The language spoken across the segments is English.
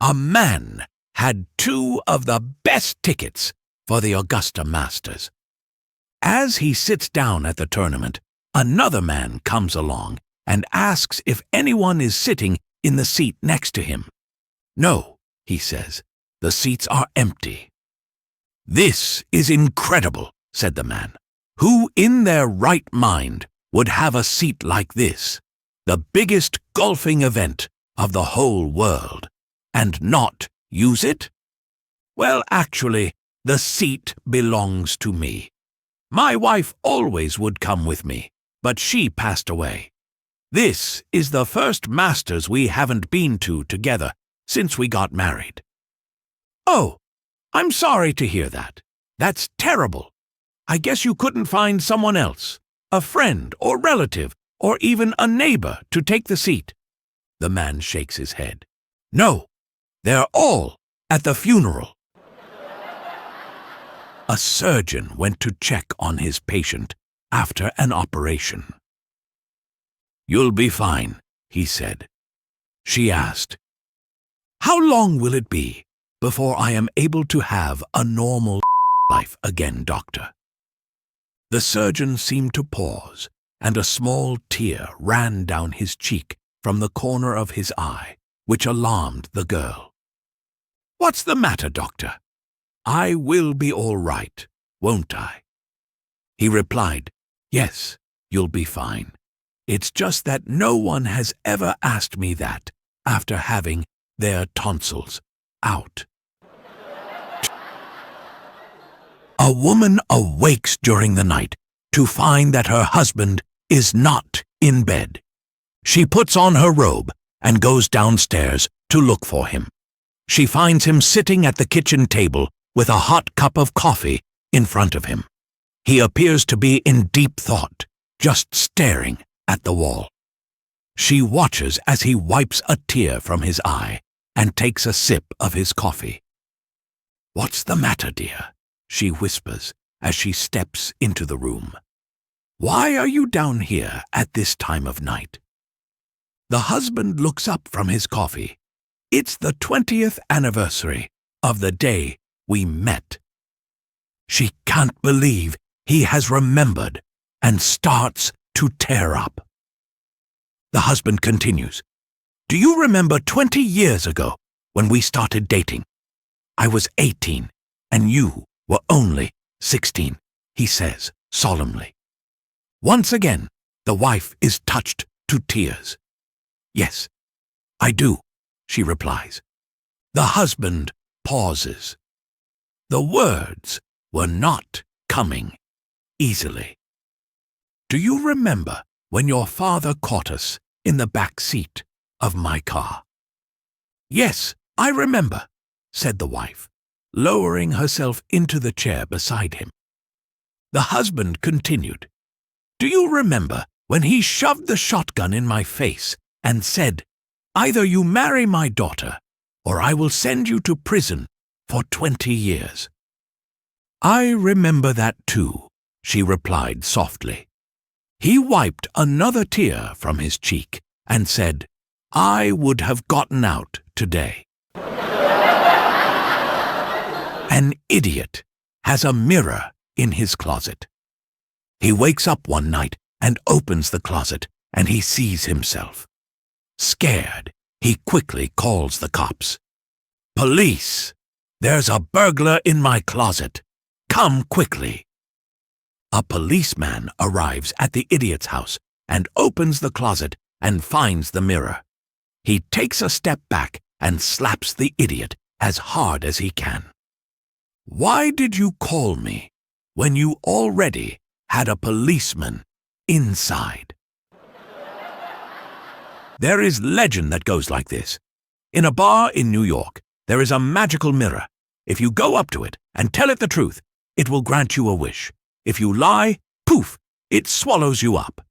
A man had two of the best tickets for the Augusta Masters. As he sits down at the tournament, another man comes along and asks if anyone is sitting in the seat next to him. "No," he says, "the seats are empty." "This is incredible," said the man. "Who in their right mind would have a seat like this, the biggest golfing event of the whole world, and not use it?" "Well, actually, the seat belongs to me. My wife always would come with me, but she passed away. This is the first Masters we haven't been to together since we got married." "Oh, I'm sorry to hear that. That's terrible. I guess you couldn't find someone else, a friend or relative, or even a neighbor to take the seat?" The man shakes his head. "No, they're all at the funeral." A surgeon went to check on his patient after an operation. "You'll be fine," he said. She asked, "How long will it be before I am able to have a normal life again, doctor?" The surgeon seemed to pause, and a small tear ran down his cheek from the corner of his eye, which alarmed the girl. "What's the matter, doctor? I will be all right, won't I?" He replied, "Yes, you'll be fine. It's just that no one has ever asked me that after having their tonsils out." A woman awakes during the night to find that her husband is not in bed. She puts on her robe and goes downstairs to look for him. She finds him sitting at the kitchen table with a hot cup of coffee in front of him. He appears to be in deep thought, just staring at the wall. She watches as he wipes a tear from his eye and takes a sip of his coffee. "What's the matter, dear?" she whispers as she steps into the room. "Why are you down here at this time of night?" The husband looks up from his coffee. It's the 20th anniversary of the day we met. She can't believe he has remembered and starts to tear up. The husband continues, "Do you remember 20 years ago when we started dating? I was 18 and you were only 16, he says solemnly. Once again, the wife is touched to tears. "Yes, I do," she replies. The husband pauses. The words were not coming easily. "Do you remember when your father caught us in the back seat of my car?" "Yes, I remember," said the wife, lowering herself into the chair beside him. The husband continued, "Do you remember when he shoved the shotgun in my face and said, 'Either you marry my daughter, or I will send you to prison for 20 years. "I remember that too," she replied softly. He wiped another tear from his cheek and said, "I would have gotten out today." An idiot has a mirror in his closet. He wakes up one night and opens the closet, and he sees himself. Scared, he quickly calls the cops. "Police! There's a burglar in my closet. Come quickly." A policeman arrives at the idiot's house and opens the closet and finds the mirror. He takes a step back and slaps the idiot as hard as he can. "Why did you call me when you already had a policeman inside?" There is legend that goes like this. In a bar in New York, there is a magical mirror. If you go up to it and tell it the truth, it will grant you a wish. If you lie, poof, it swallows you up.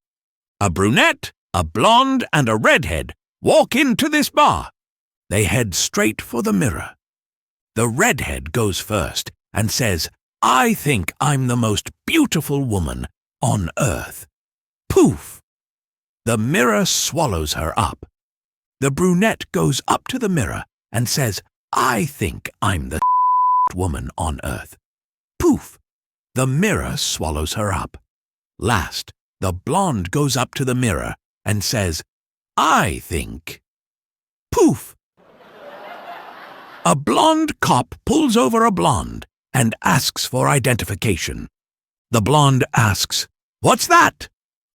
A brunette, a blonde, and a redhead walk into this bar. They head straight for the mirror. The redhead goes first and says, "I think I'm the most beautiful woman on earth." Poof! The mirror swallows her up. The brunette goes up to the mirror and says, "I think I'm the woman on earth." Poof! The mirror swallows her up. Last, the blonde goes up to the mirror and says, "I think." Poof! A blonde cop pulls over a blonde and asks for identification. The blonde asks, "What's that?"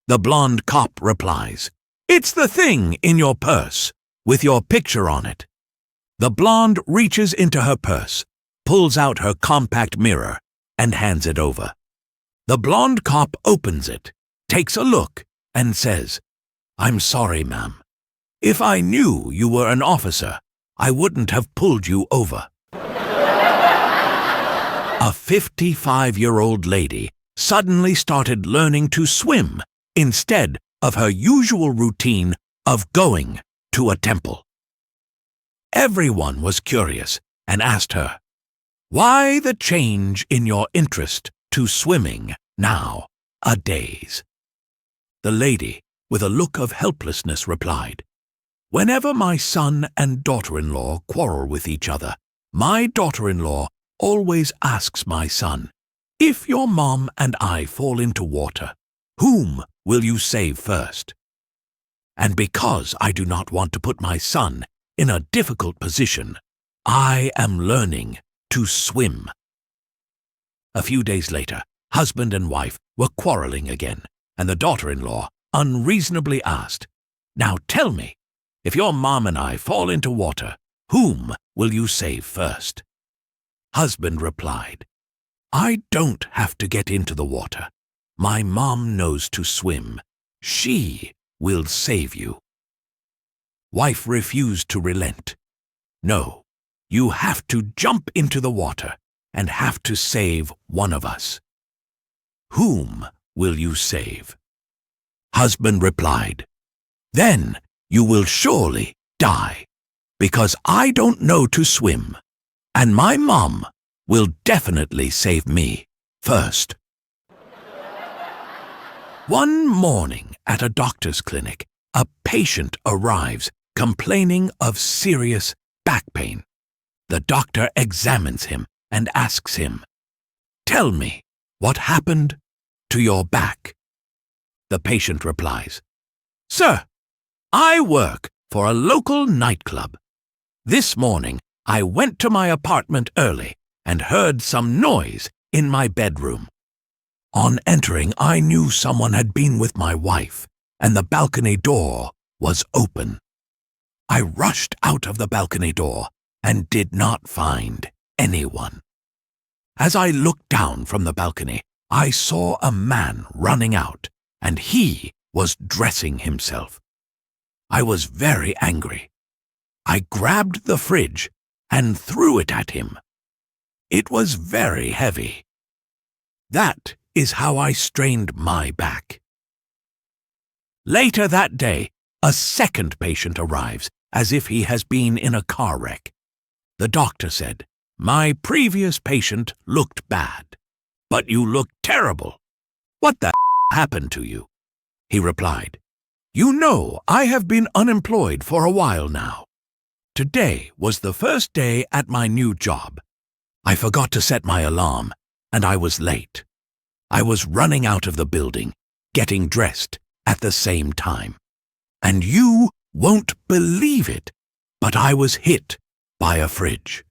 The blonde cop replies, "It's the thing in your purse with your picture on it." The blonde reaches into her purse, pulls out her compact mirror, and hands it over. The blonde cop opens it, takes a look, and says, "I'm sorry, ma'am. If I knew you were an officer, I wouldn't have pulled you over." A 55-year-old lady suddenly started learning to swim instead of her usual routine of going to a temple. Everyone was curious and asked her, "Why the change in your interest to swimming nowadays?" The lady, with a look of helplessness, replied, "Whenever my son and daughter-in-law quarrel with each other, my daughter-in-law always asks my son, 'If your mom and I fall into water, whom will you save first?' And because I do not want to put my son in a difficult position, I am learning to swim." A few days later, husband and wife were quarreling again, and the daughter-in-law unreasonably asked, "Now tell me, if your mom and I fall into water, whom will you save first?" Husband replied, "I don't have to get into the water. My mom knows to swim. She will save you." Wife refused to relent. "No, you have to jump into the water and have to save one of us." "Whom will you save?" Husband replied, "Then you will surely die, because I don't know to swim, and my mom will definitely save me first." One morning at a doctor's clinic, a patient arrives complaining of serious back pain. The doctor examines him and asks him, "Tell me, what happened to your back?" The patient replies, "Sir, I work for a local nightclub. This morning I went to my apartment early and heard some noise in my bedroom. On entering, I knew someone had been with my wife, and the balcony door was open. I rushed out of the balcony door and did not find anyone. As I looked down from the balcony, I saw a man running out, and he was dressing himself. I was very angry. I grabbed the fridge and threw it at him. It was very heavy. That is how I strained my back." Later that day, a second patient arrives as if he has been in a car wreck. The doctor said, "My previous patient looked bad, but you look terrible. What the happened to you?" He replied, "You know, I have been unemployed for a while now. Today was the first day at my new job. I forgot to set my alarm, and I was late. I was running out of the building, getting dressed at the same time. And you won't believe it, but I was hit by a fridge.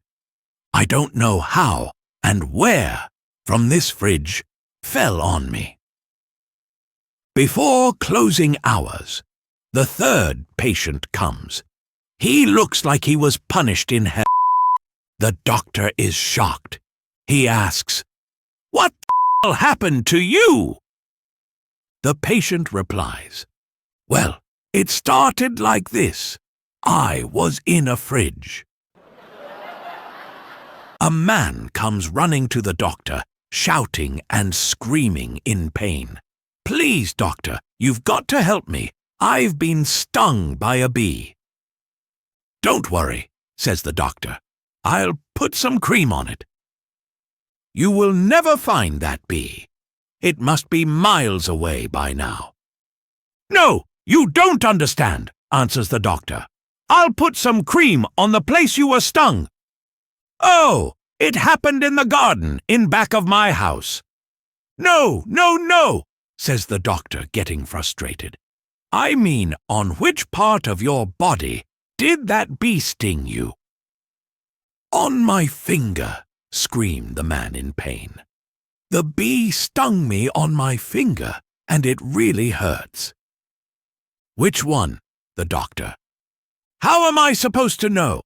I don't know how and where from this fridge fell on me." Before closing hours, the third patient comes. He looks like he was punished in hell. The doctor is shocked. He asks, "What the happened to you?" The patient replies, "Well, it started like this. I was in a fridge." A man comes running to the doctor, shouting and screaming in pain. "Please, doctor, you've got to help me. I've been stung by a bee." "Don't worry," says the doctor. "I'll put some cream on it." "You will never find that bee. It must be miles away by now." "No, you don't understand," answers the doctor. I'll put some cream on the place you were stung. Oh, it happened in the garden in back of my house. No, no, no, says the doctor, getting frustrated. I mean, on which part of your body did that bee sting you? On my finger, screamed the man in pain. The bee stung me on my finger, and it really hurts. Which one? The doctor. How am I supposed to know?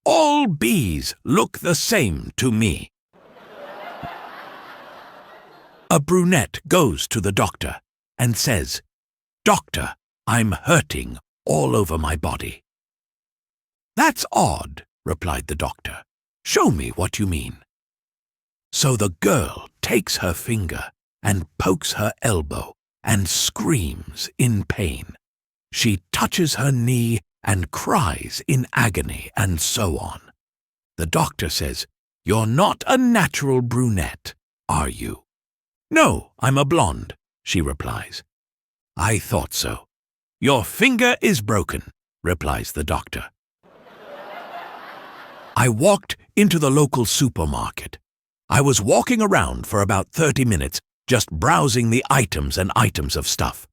All bees look the same to me. A brunette goes to the doctor and says, Doctor, I'm hurting all over my body. That's odd, replied the doctor. Show me what you mean. So the girl takes her finger and pokes her elbow and screams in pain. She touches her knee and cries in agony, and so on. The doctor says, You're not a natural brunette, are you? No, I'm a blonde, she replies. I thought so. Your finger is broken, replies the doctor. I walked into the local supermarket. I was walking around for about 30 minutes, just browsing the items and items of stuff.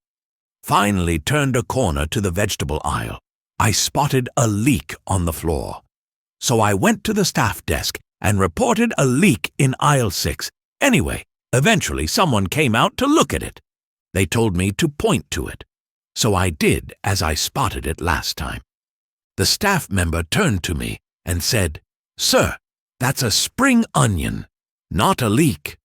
Finally turned a corner to the vegetable aisle. I spotted a leak on the floor. So I went to the staff desk and reported a leak in aisle 6. Anyway, eventually someone came out to look at it. They told me to point to it. So I did as I spotted it last time. The staff member turned to me and said, Sir, that's a spring onion, not a leak.